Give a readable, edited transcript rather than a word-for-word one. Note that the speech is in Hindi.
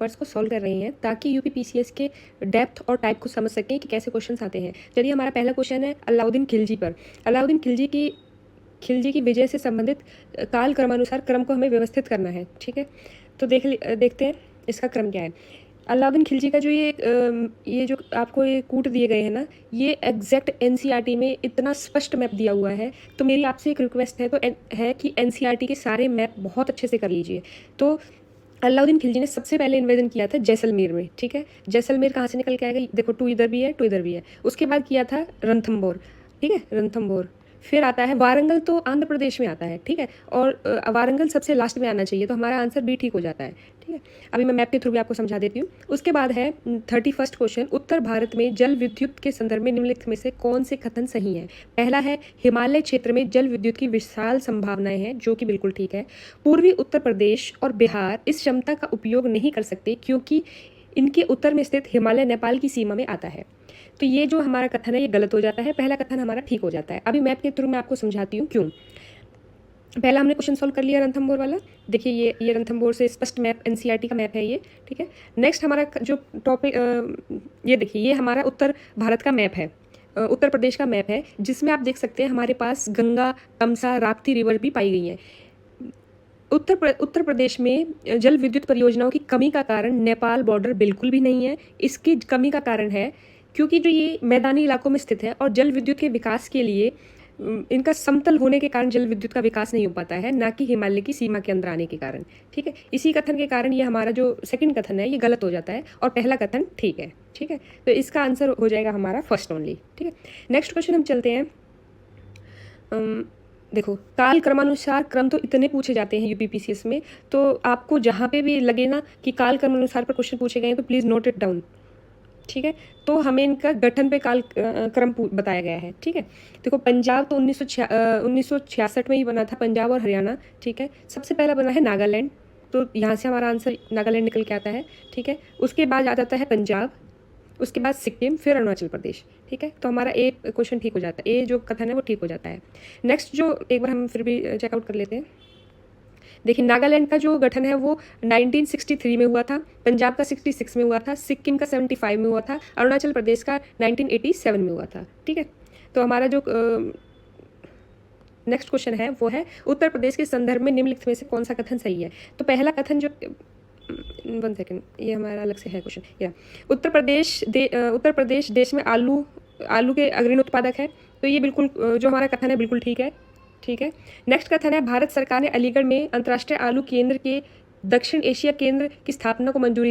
पेपर्स को सॉल्व कर रही हैं ताकि यूपीपीसीएस के डेप्थ और टाइप को समझ सकें कि कैसे क्वेश्चंस आते हैं। चलिए, हमारा पहला क्वेश्चन है अलाउद्दीन खिलजी पर। अलाउद्दीन खिलजी की विजय से संबंधित काल क्रमानुसार क्रम को हमें व्यवस्थित करना है। ठीक है, तो देखते हैं इसका क्रम क्या है। अलाउद्दीन खिलजी का जो ये जो आपको ये कूट दिए गए हैं ना, ये एग्जैक्ट एनसीईआरटी में इतना स्पष्ट मैप दिया हुआ है। तो मेरी आपसे एक रिक्वेस्ट है कि एनसीईआरटी के सारे मैप बहुत अच्छे से कर लीजिए। तो अलाउद्दीन खिलजी ने सबसे पहले इन्वेजन किया था जैसलमेर में। ठीक है, जैसलमेर कहाँ से निकल के आएगा, देखो 2 इधर भी है 2 इधर भी है। उसके बाद किया था रणथंबोर। ठीक है, रणथंबोर। फिर आता है वारंगल, तो आंध्र प्रदेश में आता है। ठीक है, और वारंगल सबसे लास्ट में आना चाहिए, तो हमारा आंसर बी ठीक हो जाता है। ठीक है, अभी मैं मैप के थ्रू भी आपको समझा देती हूँ। उसके बाद है 31st क्वेश्चन, उत्तर भारत में जल विद्युत के संदर्भ में निम्नलिखित में से कौन से कथन सही है। पहला है हिमालय क्षेत्र में जल विद्युत की विशाल संभावनाएं हैं, जो कि बिल्कुल ठीक है। पूर्वी उत्तर प्रदेश और बिहार इस क्षमता का उपयोग नहीं कर सकते क्योंकि इनके उत्तर में स्थित हिमालय नेपाल की सीमा में आता है। तो ये जो हमारा कथन है ये गलत हो जाता है, पहला कथन हमारा ठीक हो जाता है। अभी मैप के थ्रू मैं आपको समझाती हूँ क्यों। पहला हमने क्वेश्चन सॉल्व कर लिया रणथंबोर वाला। देखिए, ये रणथंबोर से स्पष्ट मैप एनसीईआरटी का मैप है ये। ठीक है, नेक्स्ट हमारा जो टॉपिक, ये देखिए, ये हमारा उत्तर भारत का मैप है, उत्तर प्रदेश का मैप है, जिसमें आप देख सकते हैं हमारे पास गंगा, तमसा, राप्ती रिवर भी पाई गई हैं। उत्तर प्रदेश में जल विद्युत परियोजनाओं की कमी का कारण नेपाल बॉर्डर बिल्कुल भी नहीं है। इसकी कमी का कारण है क्योंकि जो ये मैदानी इलाकों में स्थित है और जल विद्युत के विकास के लिए इनका समतल होने के कारण जल विद्युत का विकास नहीं हो पाता है, ना कि हिमालय की सीमा के अंदर आने के कारण। ठीक है, इसी कथन के कारण ये हमारा जो सेकंड कथन है ये गलत हो जाता है और पहला कथन ठीक है। ठीक है, तो इसका आंसर हो जाएगा हमारा फर्स्ट ओनली। ठीक है, नेक्स्ट क्वेश्चन हम चलते हैं। देखो, काल क्रमानुसार क्रम तो इतने पूछे जाते हैं यूपीपीसीएस में, तो आपको जहाँ पे भी लगे ना कि काल क्रमानुसार पर क्वेश्चन पूछे गए हैं तो प्लीज़ नोट इट डाउन। ठीक है, तो हमें इनका गठन पे काल क्रम बताया गया है। ठीक है, देखो, पंजाब तो 1966 में ही बना था, पंजाब और हरियाणा। ठीक है, सबसे पहला बना है नागालैंड, तो यहाँ से हमारा आंसर नागालैंड निकल के आता है। ठीक है, उसके बाद आ जाता है पंजाब, उसके बाद सिक्किम, फिर अरुणाचल प्रदेश। ठीक है, तो हमारा ए क्वेश्चन ठीक हो जाता है, ए जो कथन है वो ठीक हो जाता है। नेक्स्ट जो एक बार हम फिर भी चेकआउट कर लेते हैं। देखिए, नागालैंड का जो गठन है वो 1963 में हुआ था, पंजाब का 66 में हुआ था, सिक्किम का 75 में हुआ था, अरुणाचल प्रदेश का 1987 में हुआ था। ठीक है, तो हमारा जो नेक्स्ट क्वेश्चन है वो है उत्तर प्रदेश के संदर्भ में निम्नलिखित में से कौन सा कथन सही है। तो पहला कथन जो 1 सेकेंड, ये हमारा अलग से है क्वेश्चन। या उत्तर प्रदेश देश में आलू के अग्रणी उत्पादक है, तो ये बिल्कुल जो हमारा कथन है बिल्कुल ठीक है। ठीक है, नेक्स्ट कथन है भारत सरकार ने अलीगढ़ में अंतर्राष्ट्रीय आलू केंद्र के दक्षिण एशिया केंद्र की स्थापना को मंजूरी